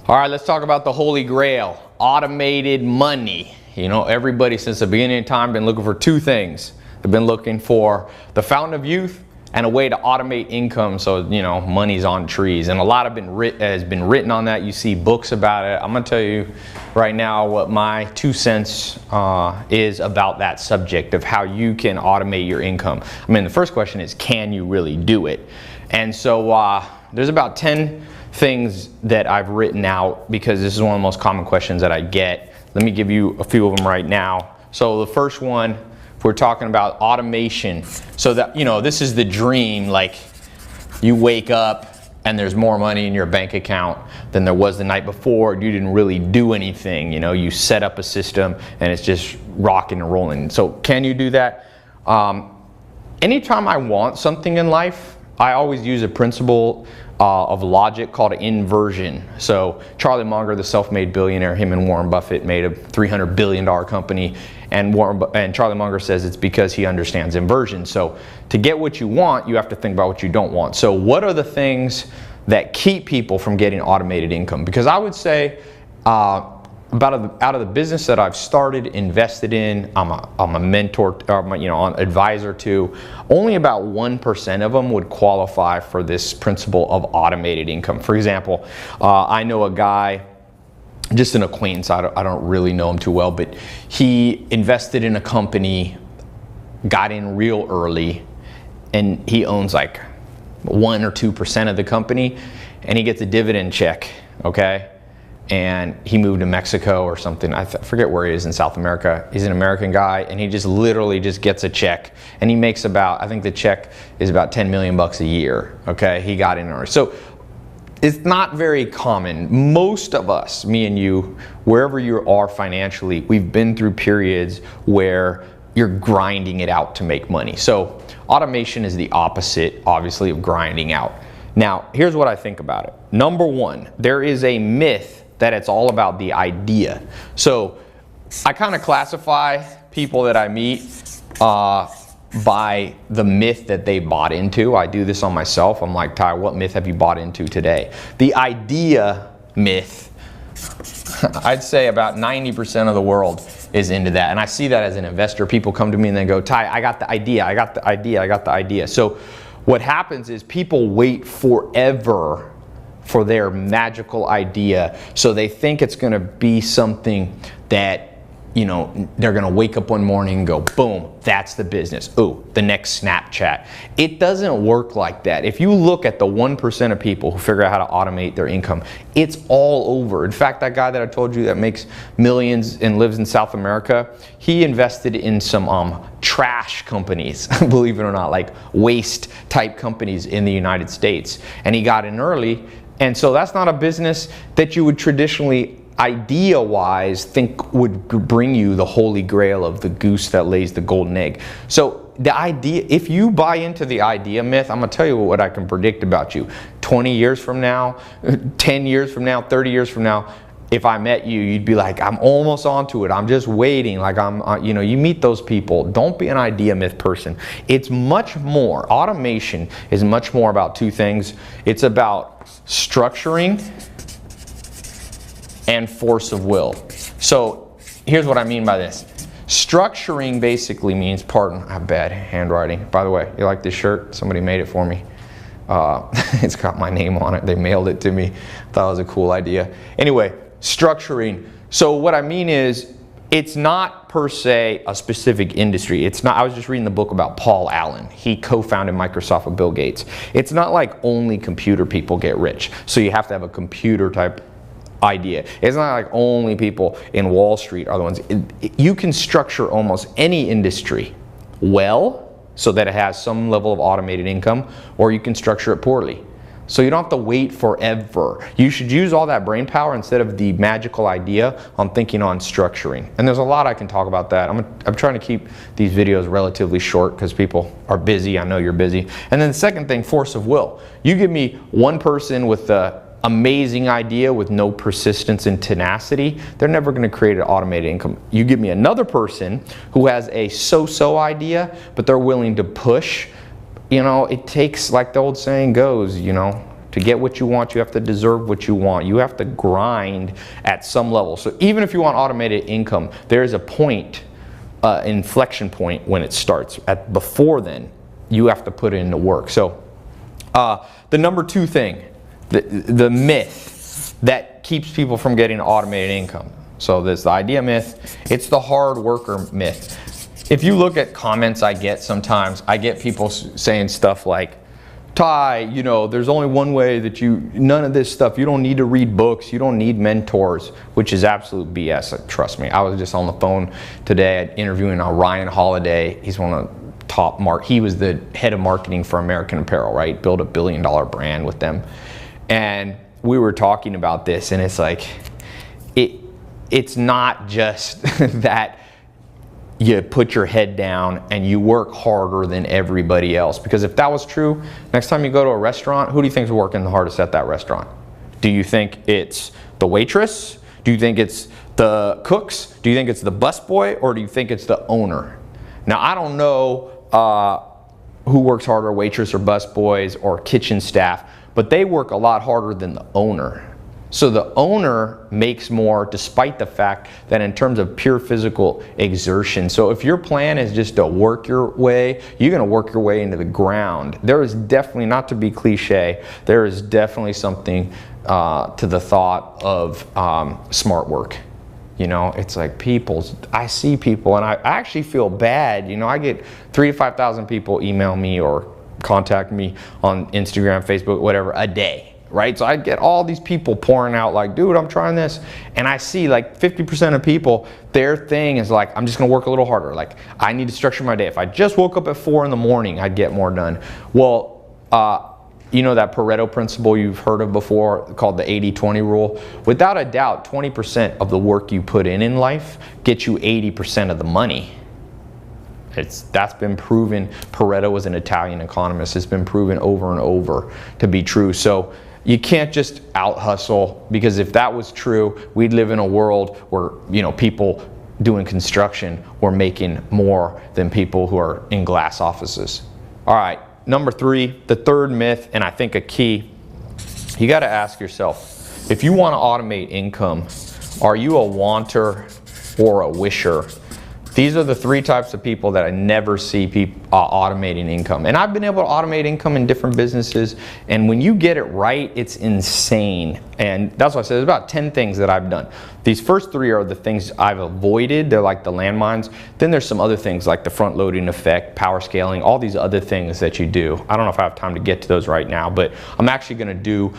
All right, let's talk about the Holy Grail, automated money. You know, everybody since the beginning of time been looking for two things. They've been looking for the fountain of youth and a way to automate income so, you know, money's on trees. And a lot has been written on that. You see books about it. I'm going to tell you right now what my 2 cents is about that subject of how you can automate your income. I mean, the first question is, can you really do it? And so there's about 10 things that I've written out because this is one of the most common questions that I get. Let me give you a few of them right now. So the first one, if we're talking about automation, so that, you know, this is the dream, like you wake up and there's more money in your bank account than there was the night before. You didn't really do anything, you know, you set up a system and it's just rocking and rolling. So can you do that? Anytime I want something in life, I always use a principle of logic called inversion. So Charlie Munger, the self-made billionaire, him and Warren Buffett made a $300 billion company, and Charlie Munger says it's because he understands inversion. So to get what you want, you have to think about what you don't want. So what are the things that keep people from getting automated income? Because I would say out of the business that I've started, invested in, I'm a mentor, you know, an advisor to, only about 1% of them would qualify for this principle of automated income. For example, I know a guy, just an acquaintance, I don't really know him too well, but he invested in a company, got in real early, and he owns like 1 or 2% of the company, and he gets a dividend check, okay? And he moved to Mexico or something. I forget where he is in South America. He's an American guy, and he just literally just gets a check, and he makes about, I think the check is about 10 million bucks a year. Okay, he got in early. So it's not very common. Most of us, me and you, wherever you are financially, we've been through periods where you're grinding it out to make money. So automation is the opposite, obviously, of grinding out. Now, here's what I think about it. Number one, there is a myth that it's all about the idea. So I kind of classify people that I meet by the myth that they bought into. I do this on myself. I'm like, Ty, what myth have you bought into today? The idea myth, I'd say about 90% of the world is into that. And I see that as an investor. People come to me and they go, Ty, I got the idea, I got the idea, I got the idea. So what happens is people wait forever for their magical idea. So they think it's gonna be something that, you know, they're gonna wake up one morning and go, boom, that's the business. Oh, the next Snapchat. It doesn't work like that. If you look at the 1% of people who figure out how to automate their income, it's all over. In fact, that guy that I told you that makes millions and lives in South America, he invested in some trash companies, believe it or not, like waste type companies in the United States. And he got in early. And so that's not a business that you would traditionally, idea-wise, think would bring you the holy grail of the goose that lays the golden egg. So the idea, if you buy into the idea myth, I'm gonna tell you what I can predict about you. 20 years from now, 10 years from now, 30 years from now, if I met you, you'd be like, I'm almost onto it. I'm just waiting. Like you know, you meet those people. Don't be an idea myth person. It's much more, automation is much more about two things. It's about structuring and force of will. So here's what I mean by this. Structuring basically means, pardon, I have bad handwriting. By the way, you like this shirt? Somebody made it for me. It's got my name on it. They mailed it to me. Thought it was a cool idea. Anyway, structuring. So what I mean is, it's not per se a specific industry. It's not, I was just reading the book about Paul Allen. He co-founded Microsoft with Bill Gates. It's not like only computer people get rich. So you have to have a computer type idea. It's not like only people in Wall Street are the ones. You can structure almost any industry well so that it has some level of automated income, or you can structure it poorly. So you don't have to wait forever. You should use all that brain power instead of the magical idea on thinking on structuring. And there's a lot I can talk about that. I'm trying to keep these videos relatively short because people are busy. I know you're busy. And then the second thing, force of will. You give me one person with the amazing idea with no persistence and tenacity, they're never going to create an automated income. You give me another person who has a so-so idea, but they're willing to push. You know, it takes, like the old saying goes, you know, To get what you want, you have to deserve what you want. You have to grind at some level. So even if you want automated income, there is a point, inflection point when it starts. Before then, you have to put in the work. So the number 2 thing, the myth that keeps people from getting automated income. So there's the idea myth, it's the hard worker myth. If you look at comments I get sometimes, I get people saying stuff like, Ty, you know, there's only one way that none of this stuff, you don't need to read books, you don't need mentors, which is absolute BS, trust me. I was just on the phone today interviewing Ryan Holiday. He's one of the top he was the head of marketing for American Apparel, right? Built $1 billion brand with them. And we were talking about this, and it's like, it's not just that you put your head down and you work harder than everybody else. Because if that was true, next time you go to a restaurant, who do you think is working the hardest at that restaurant? Do you think it's the waitress? Do you think it's the cooks? Do you think it's the busboy? Or do you think it's the owner? Now, I don't know who works harder, waitress or busboys or kitchen staff, but they work a lot harder than the owner. So the owner makes more despite the fact that in terms of pure physical exertion. So if your plan is just to work your way, you're going to work your way into the ground. There is definitely, not to be cliche, there is definitely something to the thought of smart work. You know, it's like I see people and I actually feel bad. You know, I get 3,000 to 5,000 people email me or contact me on Instagram, Facebook, whatever, a day. Right? So I get all these people pouring out like, dude, I'm trying this. And I see like 50% of people, their thing is like, I'm just going to work a little harder. Like, I need to structure my day. If I just woke up at 4 in the morning, I'd get more done. Well, you know that Pareto principle you've heard of before called the 80-20 rule? Without a doubt, 20% of the work you put in life gets you 80% of the money. That's been proven. Pareto was an Italian economist. It's been proven over and over to be true. So you can't just out hustle, because if that was true, we'd live in a world where, you know, people doing construction were making more than people who are in glass offices. All right, number 3, the third myth, and I think a key, you got to ask yourself, if you want to automate income, are you a wanter or a wisher? These are the 3 types of people that I never see people automating income. And I've been able to automate income in different businesses. And when you get it right, it's insane. And that's why I said there's about 10 things that I've done. These first 3 are the things I've avoided. They're like the landmines. Then there's some other things like the front loading effect, power scaling, all these other things that you do. I don't know if I have time to get to those right now, but I'm actually going to do,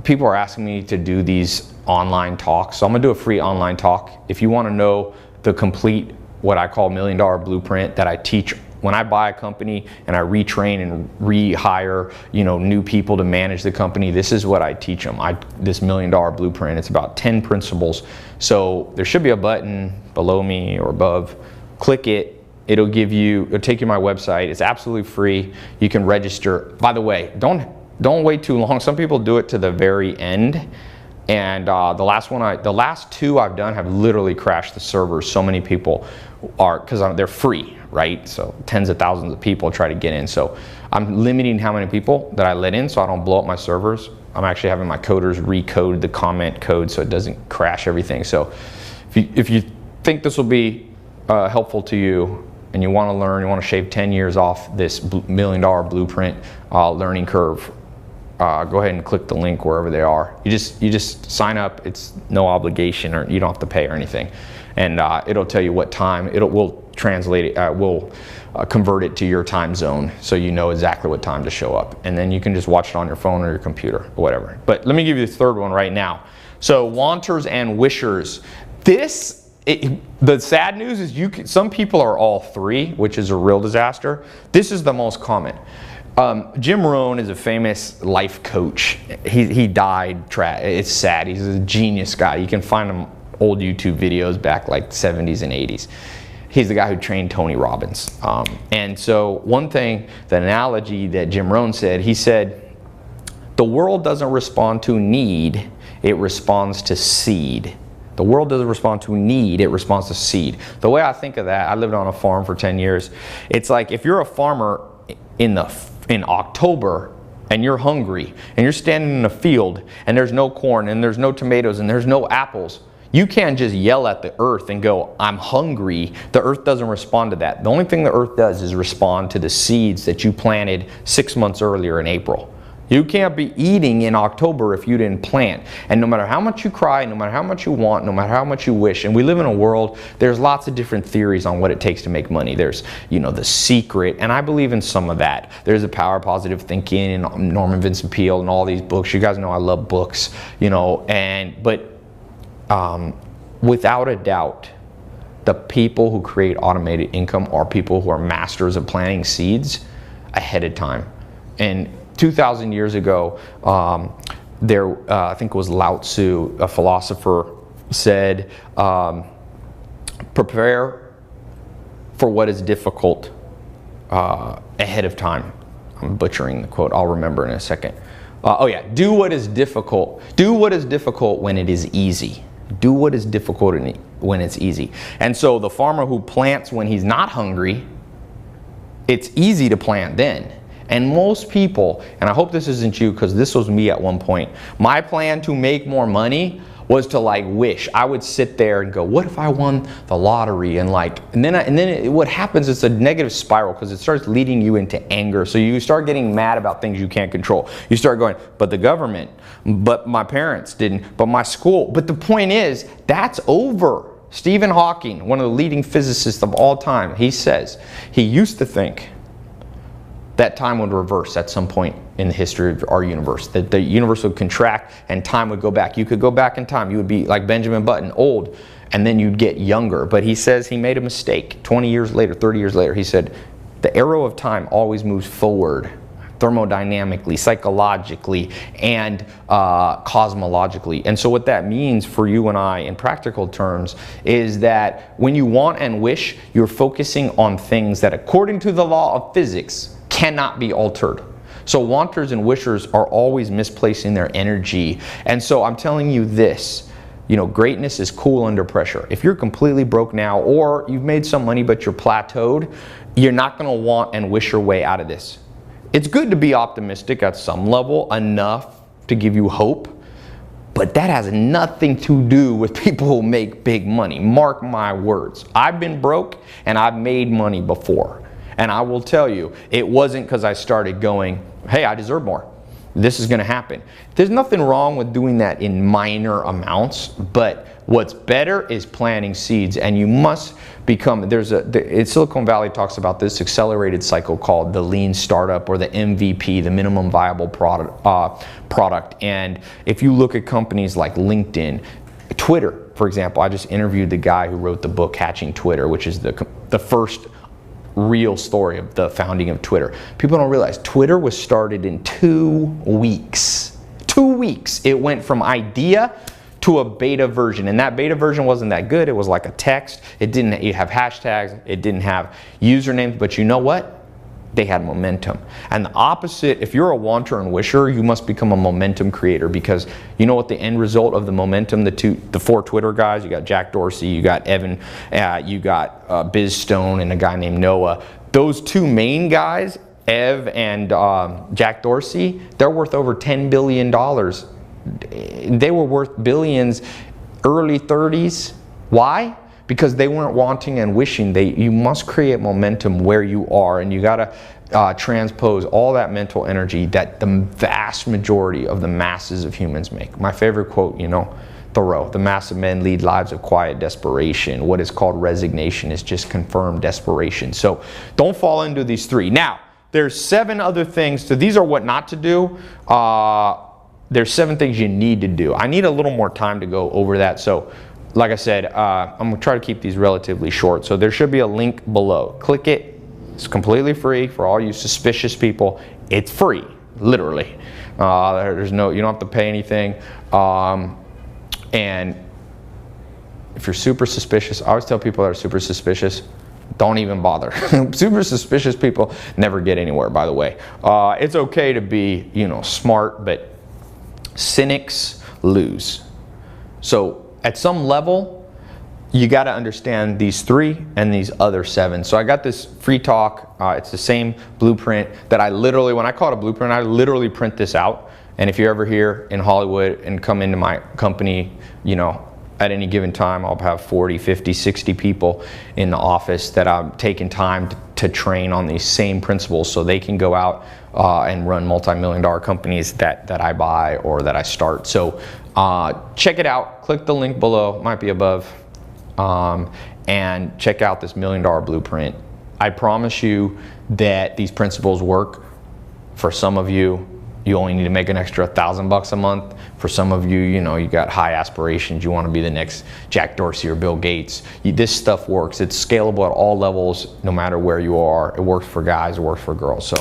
people are asking me to do these online talks. So I'm going to do a free online talk. If you want to know the complete, what I call $1 million blueprint that I teach when I buy a company and I retrain and rehire, you know, new people to manage the company, this is what I teach them. This $1 million blueprint, it's about 10 principles. So there should be a button below me or above. Click it. It'll take you to my website. It's absolutely free. You can register. By the way, don't wait too long. Some people do it to the very end. And the last 2 I've done have literally crashed the servers. So many people because they're free, right? So tens of thousands of people try to get in. So I'm limiting how many people that I let in so I don't blow up my servers. I'm actually having my coders recode the comment code so it doesn't crash everything. So if you think this will be helpful to you and you want to learn, you want to shave 10 years off this $1 million blueprint learning curve, go ahead and click the link wherever they are. You just sign up. It's no obligation, or you don't have to pay or anything. And it'll tell you what time. We'll translate it. We'll convert it to your time zone so you know exactly what time to show up. And then you can just watch it on your phone or your computer or whatever. But let me give you the third one right now. So wanters and wishers. The sad news is some people are all 3, which is a real disaster. This is the most common. Jim Rohn is a famous life coach. He died. It's sad. He's a genius guy. You can find him old YouTube videos back like 70s and 80s. He's the guy who trained Tony Robbins. And so one thing, the analogy that Jim Rohn said, he said, the world doesn't respond to need, it responds to seed. The world doesn't respond to need, it responds to seed. The way I think of that, I lived on a farm for 10 years. It's like if you're a farmer in October, and you're hungry and you're standing in a field and there's no corn and there's no tomatoes and there's no apples, you can't just yell at the earth and go, I'm hungry. The earth doesn't respond to that. The only thing the earth does is respond to the seeds that you planted 6 months earlier in April. You can't be eating in October if you didn't plant. And no matter how much you cry, no matter how much you want, no matter how much you wish, and we live in a world, there's lots of different theories on what it takes to make money. There's, you know, The Secret, and I believe in some of that. There's The Power of Positive Thinking and Norman Vincent Peale and all these books. You guys know I love books, you know, but without a doubt, the people who create automated income are people who are masters of planting seeds ahead of time. And 2,000 years ago, I think it was Lao Tzu, a philosopher, said, prepare for what is difficult ahead of time. I'm butchering the quote. I'll remember in a second. Oh yeah, do what is difficult. Do what is difficult when it is easy. Do what is difficult when it's easy. And so the farmer who plants when he's not hungry, it's easy to plant then. And most people, and I hope this isn't you because this was me at one point, my plan to make more money was to like wish. I would sit there and go, what if I won the lottery? And then what happens is a negative spiral because it starts leading you into anger. So you start getting mad about things you can't control. You start going, but the government, but my parents didn't, but my school. But the point is, that's over. Stephen Hawking, one of the leading physicists of all time, he says he used to think that time would reverse at some point in the history of our universe, that the universe would contract and time would go back. You could go back in time. You would be like Benjamin Button, old, and then you'd get younger. But he says he made a mistake. 20 years later, 30 years later, he said, the arrow of time always moves forward, thermodynamically, psychologically, and cosmologically. And so what that means for you and I in practical terms is that when you want and wish, you're focusing on things that according to the law of physics cannot be altered. So wanters and wishers are always misplacing their energy. And so I'm telling you this, you know, greatness is cool under pressure. If you're completely broke now, or you've made some money but you're plateaued, you're not going to want and wish your way out of this. It's good to be optimistic at some level, enough to give you hope, but that has nothing to do with people who make big money. Mark my words. I've been broke and I've made money before. And I will tell you, it wasn't because I started going, hey, I deserve more. This is going to happen. There's nothing wrong with doing that in minor amounts, but what's better is planting seeds. And you must become, Silicon Valley talks about this accelerated cycle called the lean startup, or the MVP, the minimum viable product. And if you look at companies like LinkedIn, Twitter, for example, I just interviewed the guy who wrote the book Hatching Twitter, which is the first real story of the founding of Twitter. People don't realize Twitter was started in 2 weeks. 2 weeks. It went from idea to a beta version, and that beta version wasn't that good. It was like a text. It didn't have hashtags. It didn't have usernames, but you know what? They had momentum. And the opposite, if you're a wanter and wisher, you must become a momentum creator, because you know what the end result of the momentum, the 4 Twitter guys, you got Jack Dorsey, you got Evan, you got Biz Stone, and a guy named Noah. Those 2 main guys, Ev and Jack Dorsey, they're worth over $10 billion. They were worth billions early 30s. Why? Because they weren't wanting and wishing. You must create momentum where you are, and you gotta transpose all that mental energy that the vast majority of the masses of humans make. My favorite quote, you know, Thoreau, the mass of men lead lives of quiet desperation. What is called resignation is just confirmed desperation. So don't fall into these 3. Now, there's 7 other things. So these are what not to do. There's 7 things you need to do. I need a little more time to go over that. So like I said, I'm going to try to keep these relatively short. So there should be a link below. Click it. It's completely free for all you suspicious people. It's free, literally. You don't have to pay anything. And if you're super suspicious, I always tell people that are super suspicious, don't even bother. Super suspicious people never get anywhere, by the way. It's okay to be, you know, smart, but cynics lose. So at some level, you got to understand these 3 and these other 7. So I got this free talk. It's the same blueprint that I literally, when I call it a blueprint, I literally print this out. And if you're ever here in Hollywood and come into my company, you know, at any given time, I'll have 40, 50, 60 people in the office that I'm taking time to train on these same principles so they can go out and run multi-million-dollar companies that I buy or that I start. So check it out. Click the link below, might be above, and check out this $1 million blueprint. I promise you that these principles work. For some of you, you only need to make an extra $1,000 a month. For some of you, you know, you got high aspirations. You want to be the next Jack Dorsey or Bill Gates. This stuff works. It's scalable at all levels, no matter where you are. It works for guys, it works for girls. So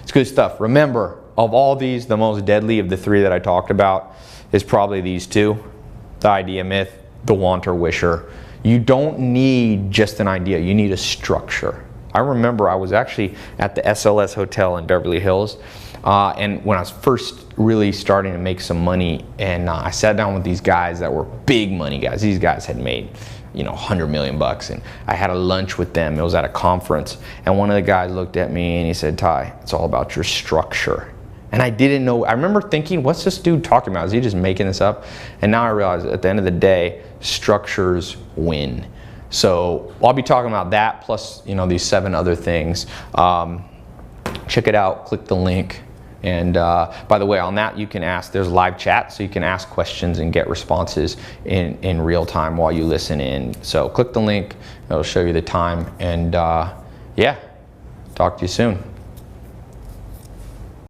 it's good stuff. Remember, of all these, the most deadly of the 3 that I talked about is probably these 2, the idea myth, the wanter wisher. You don't need just an idea, you need a structure. I remember I was actually at the SLS Hotel in Beverly Hills, and when I was first really starting to make some money, and I sat down with these guys that were big money guys. These guys had made, you know, $100 million, and I had a lunch with them. It was at a conference, and one of the guys looked at me and he said, "Ty, it's all about your structure." And I didn't know. I remember thinking, what's this dude talking about? Is he just making this up? And now I realize at the end of the day, structures win. So I'll be talking about that, plus, you know, these 7 other things. Check it out, click the link. And by the way, on that you can ask, there's live chat, so you can ask questions and get responses in real time while you listen in. So click the link, it'll show you the time, and yeah, talk to you soon.